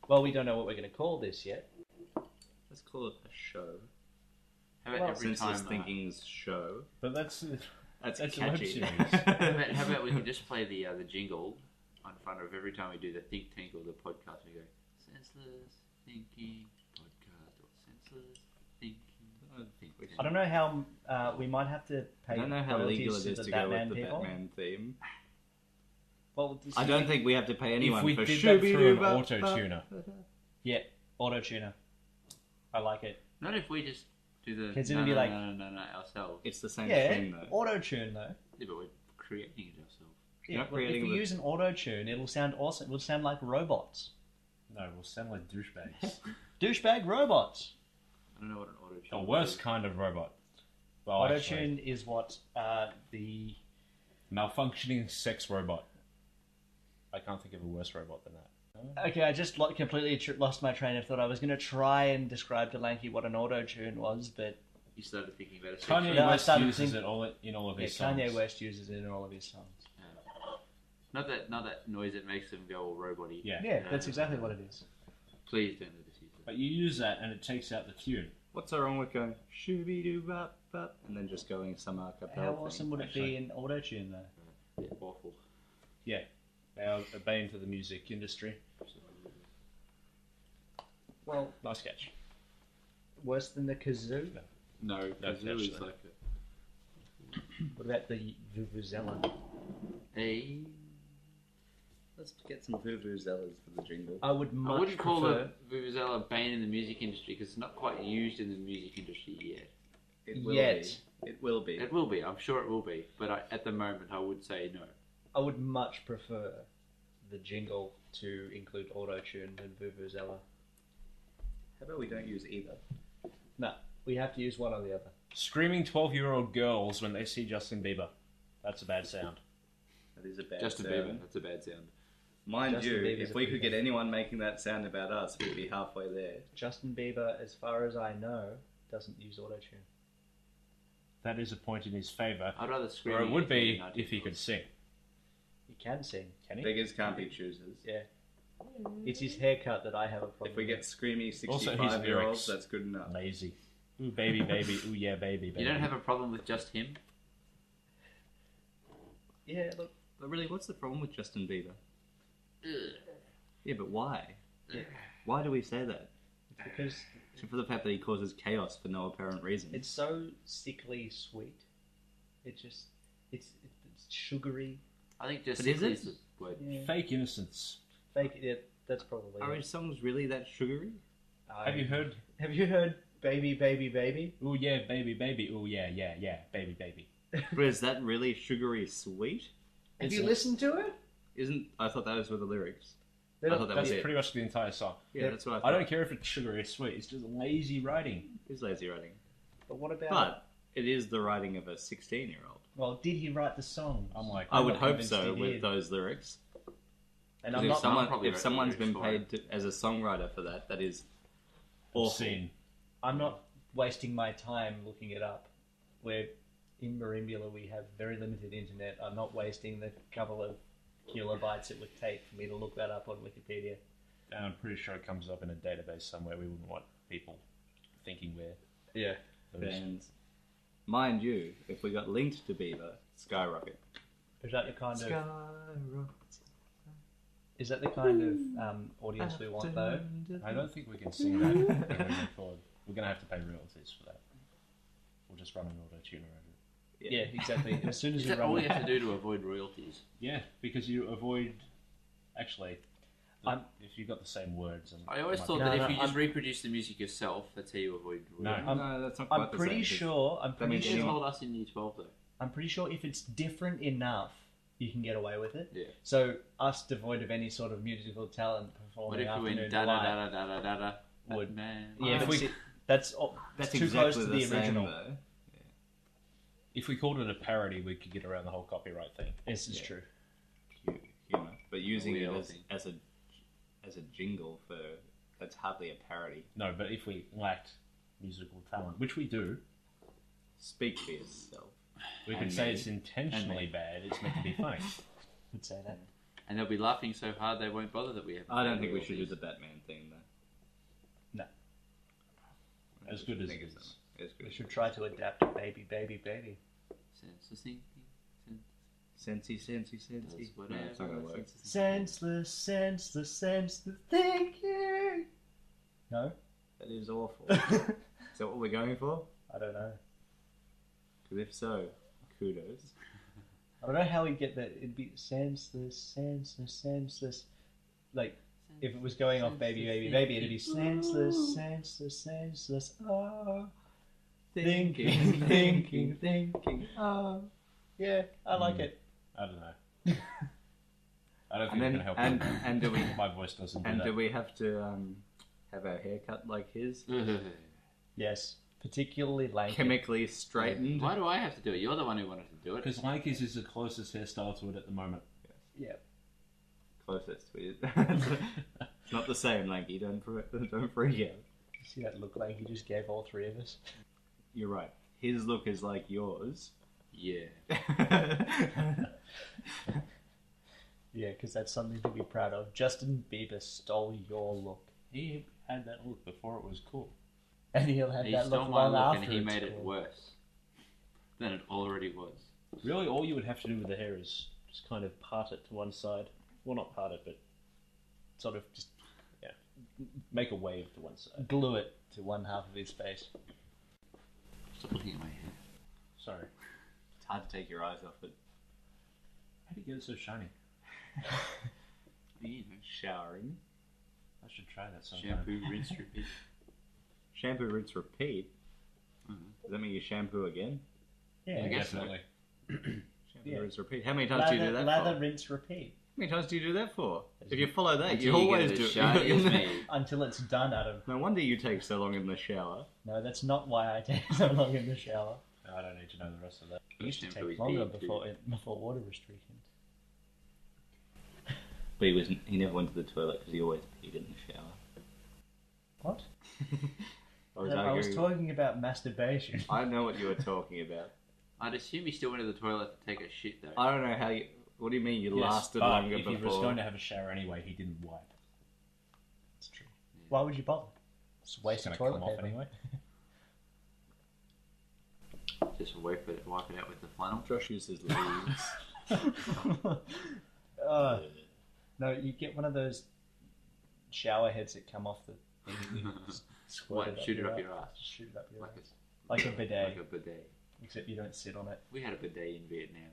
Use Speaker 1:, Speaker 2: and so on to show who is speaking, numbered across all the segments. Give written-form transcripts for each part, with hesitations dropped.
Speaker 1: Well, we don't know what we're going to call this yet.
Speaker 2: Let's call it a show.
Speaker 3: How about every
Speaker 2: Senseless
Speaker 3: time?
Speaker 2: Thinking's show.
Speaker 4: But that's
Speaker 2: That's
Speaker 4: a web
Speaker 2: catchy.
Speaker 4: series.
Speaker 3: How about we can just play the jingle in front of every time we do the Think Tank or the podcast. We go Senseless Thinking Podcast or Senseless Thinking.
Speaker 1: I don't know how we might have to pay.
Speaker 2: I don't know how legal it
Speaker 1: royalties
Speaker 2: is to
Speaker 1: the
Speaker 2: go
Speaker 1: Batman
Speaker 2: with the
Speaker 1: people.
Speaker 2: Batman theme.
Speaker 1: Well,
Speaker 2: I don't think we have to pay anyone
Speaker 4: If we
Speaker 2: for
Speaker 4: did that through an
Speaker 2: shooby-doo-bop-bop.
Speaker 4: auto-tuner.
Speaker 1: Yeah, auto tuner. I like it.
Speaker 3: Not if we just do the
Speaker 1: It's gonna be like-
Speaker 3: no ourselves.
Speaker 2: It's the same
Speaker 1: Yeah,
Speaker 2: thing though.
Speaker 1: auto tune though.
Speaker 3: Yeah, but we're creating it ourselves.
Speaker 1: Yeah,
Speaker 2: not
Speaker 1: well, if
Speaker 2: creating
Speaker 1: we
Speaker 2: the-
Speaker 1: use an auto tune, it'll sound awesome. It'll sound like robots.
Speaker 4: No, we'll sound like douchebags.
Speaker 1: Douchebag robots.
Speaker 3: I don't know what an auto
Speaker 4: The worst kind of robot. Well,
Speaker 1: Auto
Speaker 4: actually,
Speaker 1: tune is what the
Speaker 4: malfunctioning sex robot. I can't think of a worse robot than that.
Speaker 1: Okay, I just completely lost my train of thought. I was going to try and describe to Lanky what an auto tune was, but
Speaker 3: You started thinking about it.
Speaker 4: Kanye
Speaker 1: No, I
Speaker 4: West
Speaker 1: started
Speaker 4: uses
Speaker 1: think-
Speaker 4: it all in all of
Speaker 1: yeah,
Speaker 4: his songs.
Speaker 1: Kanye West uses it in all of his songs.
Speaker 3: Not that noise that makes them go all robot-y.
Speaker 4: Yeah.
Speaker 1: Yeah, that's exactly what it is.
Speaker 3: Please don't let us use that.
Speaker 4: But you use that and it takes out the tune.
Speaker 2: What's so wrong with going shooby-doo-bop-bop and then just going some a cappella
Speaker 1: How
Speaker 2: thing?
Speaker 1: awesome would it be in auto tune though?
Speaker 3: Yeah, awful.
Speaker 4: Yeah. They are a bane to the music industry.
Speaker 1: Well,
Speaker 4: Nice catch.
Speaker 1: worse than the kazoo.
Speaker 3: No,
Speaker 4: No,
Speaker 3: kazoo is
Speaker 4: actually.
Speaker 3: like
Speaker 1: What about the vuvuzela?
Speaker 3: a.
Speaker 2: Let's get some vuvuzelas for the jingle.
Speaker 1: I would
Speaker 3: I
Speaker 1: much
Speaker 3: wouldn't call
Speaker 1: prefer.
Speaker 3: the Vuvuzela a bane in the music industry because it's not quite used in the music industry yet.
Speaker 2: It will
Speaker 1: Yet.
Speaker 2: be. It will be.
Speaker 3: It will be, I'm sure it will be, but at the moment I would say no.
Speaker 1: I would much prefer the jingle to include auto tune than vuvuzela.
Speaker 2: How about we don't use either?
Speaker 1: No, we have to use one or the other.
Speaker 4: Screaming 12-year-old girls when they see Justin Bieber. That's a bad sound.
Speaker 2: That is a bad
Speaker 3: Justin
Speaker 2: sound.
Speaker 3: Bieber, that's a bad sound.
Speaker 2: Mind
Speaker 1: Justin
Speaker 2: you,
Speaker 1: Bieber's
Speaker 2: if
Speaker 1: a
Speaker 2: we
Speaker 1: big
Speaker 2: could get
Speaker 1: fan.
Speaker 2: anyone making that sound about us, we'd be halfway there.
Speaker 1: Justin Bieber, as far as I know, doesn't use auto tune.
Speaker 4: That is a point in his favour.
Speaker 3: I'd rather scream.
Speaker 4: Or it would be
Speaker 3: than
Speaker 4: if he could sing.
Speaker 1: He can sing.
Speaker 4: Can he?
Speaker 2: Beggars can't be choosers.
Speaker 1: Yeah. It's his haircut that I have a problem
Speaker 2: If we get
Speaker 1: with.
Speaker 2: screamy
Speaker 4: Also, his
Speaker 2: 65-year-olds,
Speaker 4: lyrics.
Speaker 2: that's good enough.
Speaker 4: Lazy. Ooh, baby, baby. Ooh, yeah, baby, baby.
Speaker 3: You don't have a problem with just him?
Speaker 1: Yeah, look.
Speaker 2: But really, what's the problem with Justin Bieber?
Speaker 3: Ugh.
Speaker 2: Yeah, but why?
Speaker 1: Yeah.
Speaker 2: Why do we say that?
Speaker 1: Because
Speaker 2: Except for the fact that he causes chaos for no apparent reason.
Speaker 1: it's so sickly sweet. It just, it's sugary.
Speaker 3: I think just
Speaker 2: But is
Speaker 3: simply
Speaker 2: it?
Speaker 3: is the word.
Speaker 1: Yeah.
Speaker 4: Fake innocence.
Speaker 1: Fake. Yeah, that's probably.
Speaker 2: Are
Speaker 1: it.
Speaker 2: his songs really that sugary?
Speaker 4: Have you heard?
Speaker 1: Have you heard "Baby, Baby, Baby"?
Speaker 4: Ooh, yeah, baby, baby. Ooh, yeah, yeah, yeah, baby, baby.
Speaker 2: But is that really sugary sweet?
Speaker 1: Have
Speaker 4: It's
Speaker 1: you
Speaker 4: a-
Speaker 1: listened to it?
Speaker 2: Isn't I thought those were the lyrics.
Speaker 1: They're
Speaker 2: I
Speaker 1: not-
Speaker 2: thought that
Speaker 4: That's
Speaker 2: was it.
Speaker 4: pretty much the entire song.
Speaker 2: Yeah,
Speaker 1: Yeah.
Speaker 2: that's what I thought.
Speaker 4: I don't care if it's sugary or sweet. It's just lazy writing.
Speaker 2: It's lazy writing.
Speaker 1: But what about?
Speaker 2: But it is the writing of a 16-year-old.
Speaker 1: Well, did he write the songs?
Speaker 4: I'm like,
Speaker 2: I
Speaker 4: I'm
Speaker 2: would
Speaker 4: not
Speaker 2: hope
Speaker 4: convinced
Speaker 2: so
Speaker 4: he
Speaker 2: with
Speaker 4: did.
Speaker 2: those lyrics.
Speaker 1: And
Speaker 2: 'Cause
Speaker 1: I'm
Speaker 2: if
Speaker 1: not.
Speaker 2: someone,
Speaker 3: probably
Speaker 2: if
Speaker 3: wrote the
Speaker 2: someone's been
Speaker 3: lyrics for
Speaker 2: paid as a songwriter for that, that is awful.
Speaker 4: Obscene.
Speaker 1: I'm not wasting my time looking it up. We're in Marimbula. We have very limited internet. I'm not wasting the couple of kilobytes it would take for me to look that up on Wikipedia.
Speaker 4: And I'm pretty sure it comes up in a database somewhere. We wouldn't want people thinking we're
Speaker 1: Yeah.
Speaker 4: those.
Speaker 2: Fans. Mind you, if we got linked to Bieber, skyrocket.
Speaker 1: Is that the kind of
Speaker 2: Skyrocket.
Speaker 1: is that the kind of audience we want though?
Speaker 4: I don't think we can sing that when we record. We're going to have to pay royalties for that. We'll just run an auto-tuner over it.
Speaker 1: Yeah, exactly. As soon as
Speaker 3: Is
Speaker 1: we
Speaker 3: that all
Speaker 1: run
Speaker 3: we have to do to avoid royalties?
Speaker 4: Yeah, because you avoid... Actually,
Speaker 1: I'm-
Speaker 4: if you've got the same words... And
Speaker 3: I always thought
Speaker 1: No,
Speaker 3: that
Speaker 1: no,
Speaker 3: if you just
Speaker 1: I'm-
Speaker 3: reproduce the music yourself, that's how you avoid
Speaker 4: No.
Speaker 3: royalties.
Speaker 2: No, that's not quite
Speaker 1: I'm
Speaker 2: the
Speaker 1: pretty
Speaker 2: same.
Speaker 1: sure. I'm pretty
Speaker 2: means
Speaker 3: You
Speaker 1: sure.
Speaker 2: anyone-
Speaker 3: told us in year 12 though.
Speaker 1: I'm pretty sure if it's different enough, you can get away with it.
Speaker 3: Yeah.
Speaker 1: So us devoid of any sort of musical talent
Speaker 3: What
Speaker 1: performing
Speaker 3: if we went
Speaker 1: afternoon
Speaker 3: da da
Speaker 1: delight.
Speaker 3: da da da da da?
Speaker 1: Would-
Speaker 3: Man.
Speaker 1: Yeah,
Speaker 4: If
Speaker 1: but
Speaker 4: we-
Speaker 1: see, that's
Speaker 2: That's
Speaker 1: too
Speaker 2: exactly
Speaker 1: close to
Speaker 2: the
Speaker 1: the
Speaker 2: same,
Speaker 1: original.
Speaker 2: though.
Speaker 4: If we called it a parody, we could get around the whole copyright thing.
Speaker 1: This is
Speaker 2: Yeah.
Speaker 1: true.
Speaker 2: Humor. But using
Speaker 3: We
Speaker 2: it
Speaker 3: all
Speaker 2: as,
Speaker 3: think.
Speaker 2: as a jingle for... That's hardly a parody.
Speaker 4: No, but if we lacked musical talent, which we do,
Speaker 2: Speak for yourself.
Speaker 4: we
Speaker 2: And
Speaker 4: could say
Speaker 2: me.
Speaker 4: it's intentionally
Speaker 2: And me.
Speaker 4: bad. It's meant to be funny.
Speaker 1: Would say that.
Speaker 3: And they'll be laughing so hard they won't bother that we have.
Speaker 2: I don't think we should do the Batman thing.
Speaker 4: As good as
Speaker 2: Think
Speaker 4: it
Speaker 2: it's
Speaker 4: is.
Speaker 2: It's
Speaker 1: We
Speaker 2: good.
Speaker 1: should try to adapt to baby, baby, baby.
Speaker 3: Senseless thinking.
Speaker 2: Sensey.
Speaker 3: Does
Speaker 2: No,
Speaker 3: whatever.
Speaker 2: it's not gonna work.
Speaker 1: Senseless, senseless, senseless thinking. No?
Speaker 2: That is awful. Is that what we're going for?
Speaker 1: I don't know.
Speaker 2: Because if so, kudos.
Speaker 1: I don't know how we get that. It'd be senseless, senseless, senseless. Like, if it was going off baby, baby, baby, it'd be senseless, senseless, senseless. Ah. Thinking, thinking, thinking. Ah. Yeah, I like it.
Speaker 4: I don't know. I don't think
Speaker 2: And
Speaker 4: it
Speaker 2: then,
Speaker 4: can help.
Speaker 2: and do we
Speaker 4: My voice doesn't do
Speaker 2: and
Speaker 4: that.
Speaker 2: do we have to have our hair cut like his,
Speaker 1: Yes, particularly lanky.
Speaker 2: chemically straightened?
Speaker 3: Why do I have to do it? You're the one who wanted to do it.
Speaker 4: Because Lanky's is the closest hairstyle to it at the moment.
Speaker 1: Yeah.
Speaker 2: Closest to it. It's not the same, Lanky. Don't freak out.
Speaker 1: See that look like he just gave all three of us?
Speaker 2: You're right. His look is like yours.
Speaker 3: Yeah.
Speaker 1: Yeah, because that's something to be proud of. Justin Bieber stole your look.
Speaker 4: He had that look before it was cool.
Speaker 1: And he'll have
Speaker 3: He
Speaker 1: that
Speaker 3: stole
Speaker 1: look
Speaker 3: my
Speaker 1: long
Speaker 3: look
Speaker 1: after
Speaker 3: and he
Speaker 1: it's
Speaker 3: made it
Speaker 1: cool.
Speaker 3: worse than it already was.
Speaker 4: Really, all you would have to do with the hair is just kind of part it to one side. Well, not part it, but sort of just, yeah, make a wave to one side.
Speaker 1: Glue it to one half of his face.
Speaker 3: Stop looking at my hair.
Speaker 4: Sorry.
Speaker 2: It's hard to take your eyes off it.
Speaker 4: How do you get it so shiny?
Speaker 3: You know,
Speaker 2: Showering.
Speaker 4: I should try that sometime.
Speaker 3: shampoo, rinse, repeat.
Speaker 2: Shampoo, rinse, repeat.
Speaker 3: Mhm.
Speaker 2: Does that mean you shampoo again?
Speaker 1: Yeah,
Speaker 3: I guess so.
Speaker 4: Definitely.
Speaker 2: Shampoo,
Speaker 1: Yeah.
Speaker 2: rinse, repeat. How many times do you do that
Speaker 1: lather,
Speaker 2: for?
Speaker 1: rinse, repeat.
Speaker 2: How many times do you do that for? If you follow that,
Speaker 3: Until
Speaker 2: you
Speaker 3: get
Speaker 2: always
Speaker 3: it
Speaker 2: do
Speaker 3: as shiny as me.
Speaker 1: Until it's done, Adam.
Speaker 2: No wonder you take so long in the shower.
Speaker 1: No, that's not why I take so long in the shower.
Speaker 4: I don't need to know the rest of that.
Speaker 1: It used to
Speaker 3: Shampoo
Speaker 1: take
Speaker 3: is
Speaker 1: longer
Speaker 3: big,
Speaker 1: before water restrictions.
Speaker 2: But he never went to the toilet because he always peed in the shower.
Speaker 1: What?
Speaker 2: I was
Speaker 1: I was
Speaker 2: arguing.
Speaker 1: talking about masturbation.
Speaker 2: I know what you were talking about.
Speaker 3: I'd assume you still went to the toilet to take a shit though.
Speaker 2: I don't know how you. What do you mean you
Speaker 4: Yes,
Speaker 2: lasted
Speaker 4: but
Speaker 2: longer
Speaker 4: if
Speaker 2: before?
Speaker 4: he was going to have a shower anyway, he didn't wipe.
Speaker 1: It's true. Why would you bother? Just waste
Speaker 4: It's
Speaker 1: of
Speaker 4: gonna
Speaker 1: toilet
Speaker 4: come off
Speaker 1: paper.
Speaker 4: anyway.
Speaker 3: Just wipe it out with the flannel.
Speaker 2: Josh uses leaves.
Speaker 1: No, you get one of those shower heads that come off the thing. and You just squirt
Speaker 3: What? Shoot it up your
Speaker 1: ass.
Speaker 3: ass.
Speaker 1: Just shoot it up your
Speaker 3: Like
Speaker 1: ass. Like a bidet,
Speaker 3: Like a bidet.
Speaker 1: except you don't sit on it.
Speaker 3: We had a bidet in Vietnam.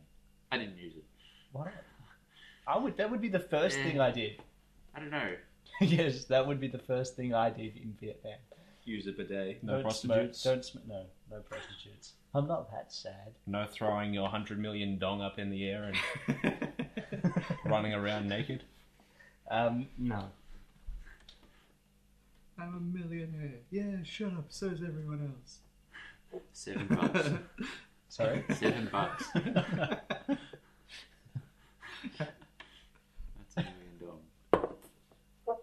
Speaker 3: I didn't use it.
Speaker 1: Why not? That would be the first
Speaker 3: Yeah.
Speaker 1: thing I did.
Speaker 3: I don't know.
Speaker 1: Yes, that would be the first thing I did in Vietnam.
Speaker 2: Use a bidet.
Speaker 4: No
Speaker 1: Don't
Speaker 4: prostitutes.
Speaker 1: Smoke, don't smoke. No prostitutes. I'm not that sad.
Speaker 4: No throwing your 100 million dong up in the air and running around naked.
Speaker 1: No.
Speaker 2: I'm a millionaire. Yeah, shut up. So's everyone else.
Speaker 3: $7.
Speaker 1: Sorry.
Speaker 3: $7. That's $1 million.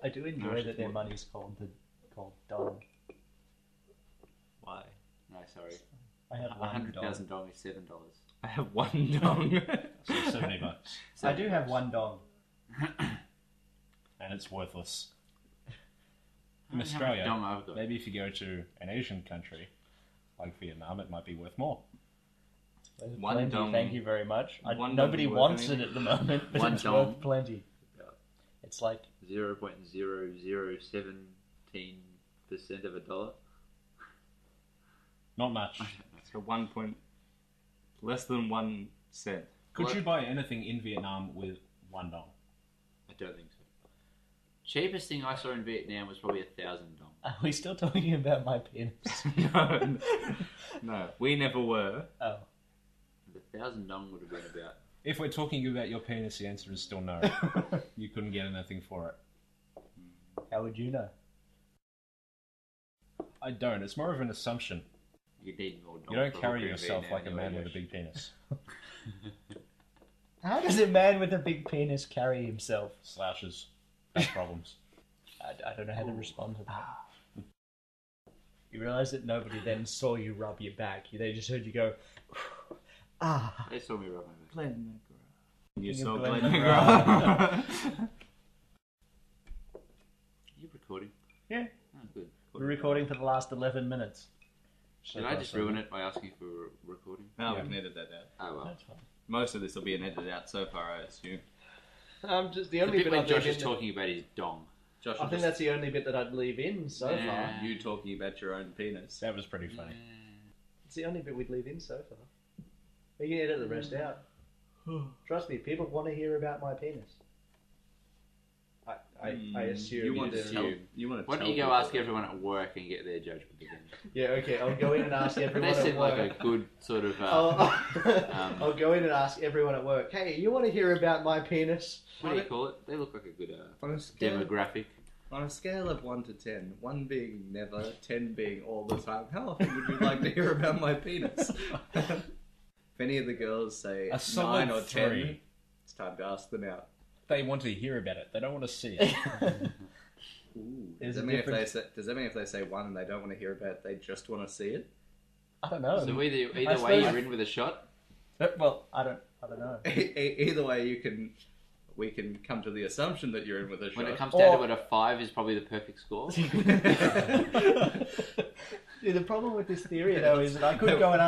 Speaker 1: I do enjoy
Speaker 2: No,
Speaker 1: that their money's called dong.
Speaker 2: Why?
Speaker 3: No, sorry.
Speaker 1: I have one dong.
Speaker 3: 100,000 dong is $7.
Speaker 2: I have one dong.
Speaker 4: So $70.
Speaker 1: I do have one dong.
Speaker 4: And it's worthless.
Speaker 3: I
Speaker 4: In
Speaker 3: don't know how much
Speaker 4: Australia,
Speaker 3: dong I've got.
Speaker 4: maybe if you go to an Asian country like Vietnam, it might be worth more.
Speaker 1: There's
Speaker 2: One
Speaker 1: plenty,
Speaker 2: dong.
Speaker 1: thank you very much.
Speaker 2: One
Speaker 1: Nobody
Speaker 2: dong worth
Speaker 1: wants it
Speaker 2: anything?
Speaker 1: at the moment, but
Speaker 3: One
Speaker 1: it's
Speaker 3: dong.
Speaker 1: worth plenty.
Speaker 3: Yeah.
Speaker 1: It's like
Speaker 3: 0.0017% of a dollar.
Speaker 4: Not much.
Speaker 3: I don't know.
Speaker 2: So 1 point, less than 1 cent.
Speaker 4: Could
Speaker 3: What?
Speaker 4: you buy anything in Vietnam with one dong?
Speaker 3: I don't think so. Cheapest thing I saw in Vietnam was probably 1,000 dong.
Speaker 1: Are we still talking about my penis?
Speaker 2: No, we never were.
Speaker 1: Oh.
Speaker 3: The 1,000 dong would have been about.
Speaker 4: If we're talking about your penis, the answer is still no. You couldn't get anything for it.
Speaker 1: How would you know?
Speaker 4: I don't. It's more of an assumption.
Speaker 3: You need more dong.
Speaker 4: You don't
Speaker 3: for
Speaker 4: carry
Speaker 3: hooker in
Speaker 4: yourself
Speaker 3: Vietnam
Speaker 4: like a
Speaker 3: anyway,
Speaker 4: man with a
Speaker 3: Josh.
Speaker 4: big penis.
Speaker 1: How does a man with a big penis carry himself?
Speaker 4: Slouches. Has problems.
Speaker 1: I don't know how to respond to that. You realise that nobody then saw you rub your back. They just heard you go, ah.
Speaker 3: They saw me rub my back.
Speaker 2: Glenn McGrath. You
Speaker 1: King
Speaker 2: saw
Speaker 1: of
Speaker 2: Glenn
Speaker 1: Glenn
Speaker 2: McGrath.
Speaker 3: Are you recording?
Speaker 1: Yeah.
Speaker 3: Oh, good.
Speaker 1: We're recording for the last 11 minutes.
Speaker 3: Did I just ruin it by asking for a recording?
Speaker 2: No,
Speaker 4: Yeah.
Speaker 2: we can edit that out.
Speaker 3: Oh well.
Speaker 4: That's fine.
Speaker 2: Most of this will be an edit out so far, I assume.
Speaker 1: Just the
Speaker 3: The
Speaker 1: only
Speaker 3: bit
Speaker 1: bit
Speaker 3: when
Speaker 1: I'd
Speaker 3: Josh
Speaker 1: leave
Speaker 3: is
Speaker 1: in.
Speaker 3: talking about his dong.
Speaker 2: Josh,
Speaker 1: I think that's the only bit that I'd leave in so
Speaker 3: Yeah.
Speaker 1: far.
Speaker 2: you talking about your own penis.
Speaker 4: That was pretty funny.
Speaker 1: It's the only bit we'd leave in so far. We can edit the rest out. Trust me, people want to hear about my penis. I assume.
Speaker 2: You want to
Speaker 1: do.
Speaker 2: tell? You want to?
Speaker 3: Why don't you go ask everyone at work and get their judgment again?
Speaker 1: Yeah, okay. I'll go in and ask everyone
Speaker 3: They
Speaker 1: at
Speaker 3: seem
Speaker 1: work.
Speaker 3: like a good sort of.
Speaker 1: I'll go in and ask everyone at work. Hey, you want to hear about my penis?
Speaker 3: What do you call it? They look like a good
Speaker 2: On a scale,
Speaker 3: demographic.
Speaker 2: on a scale of 1 to 10, 1 being never, 10 being all the time, how often would you like to hear about my penis? If any of the girls say
Speaker 4: A solid
Speaker 2: 9 or 10,
Speaker 4: 3.
Speaker 2: it's time to ask them out.
Speaker 4: They want to hear about it. They don't want to see it.
Speaker 2: Ooh.
Speaker 1: There's
Speaker 2: Does
Speaker 1: a
Speaker 2: that mean if they
Speaker 1: difference.
Speaker 2: say, does that mean if they say 1 and they don't want to hear about it, they just want to see it?
Speaker 1: I don't know.
Speaker 3: So either way,
Speaker 1: suppose-
Speaker 3: you're in with a shot.
Speaker 1: Well, I don't know.
Speaker 2: Either way, we can come to the assumption that you're in with a shot.
Speaker 3: When it comes down to it, a 5 is probably the perfect score.
Speaker 1: Yeah, the problem with this theory though is that I could go and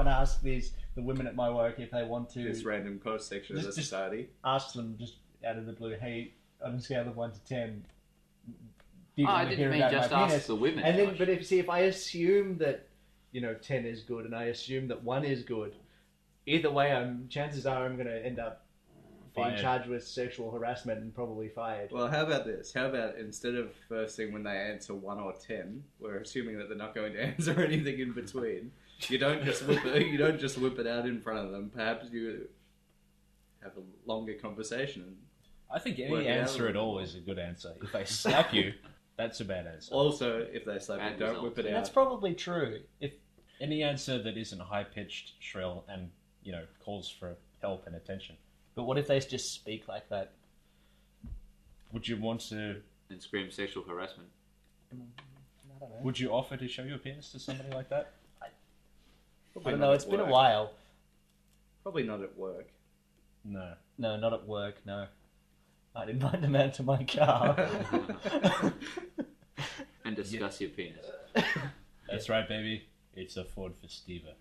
Speaker 1: ask the women at my work if they want to
Speaker 2: this random cross section of the
Speaker 1: Just-
Speaker 2: society.
Speaker 1: ask them just out of the blue, hey, on a scale of 1 to 10, do you
Speaker 3: Oh, I
Speaker 1: want to hear
Speaker 3: didn't mean
Speaker 1: about
Speaker 3: just
Speaker 1: my
Speaker 3: ask
Speaker 1: penis?
Speaker 3: the women.
Speaker 1: And then,
Speaker 3: Josh.
Speaker 1: but if I assume that 10 is good, and I assume that 1 is good, either way, chances are I'm going to end up being
Speaker 4: Fired.
Speaker 1: charged with sexual harassment and probably fired.
Speaker 2: Well, how about this? How about instead of first thing when they answer 1 or 10, we're assuming that they're not going to answer anything in between. You don't just whip it out in front of them. Perhaps you have a longer conversation.
Speaker 4: I think
Speaker 2: Work
Speaker 4: any
Speaker 2: it out
Speaker 4: answer
Speaker 2: a
Speaker 4: at
Speaker 2: little
Speaker 4: all is a good answer. If they slap you, that's a bad answer.
Speaker 2: Also, if they slap you,
Speaker 3: Bad
Speaker 2: don't
Speaker 3: results.
Speaker 2: whip it
Speaker 1: That's
Speaker 2: out.
Speaker 1: probably true.
Speaker 4: If any answer that isn't high pitched, shrill, and calls for help and attention,
Speaker 1: But what if they just speak like that?
Speaker 4: would you want to?
Speaker 3: And scream sexual harassment.
Speaker 1: I don't know.
Speaker 4: Would you offer to show your penis to somebody like that?
Speaker 1: I don't know. It's been a while.
Speaker 2: Probably not at work.
Speaker 4: No.
Speaker 1: No, not at work. No, I'd invite them out to my car.
Speaker 3: And discuss your penis.
Speaker 4: That's right, baby. It's a Ford Festiva.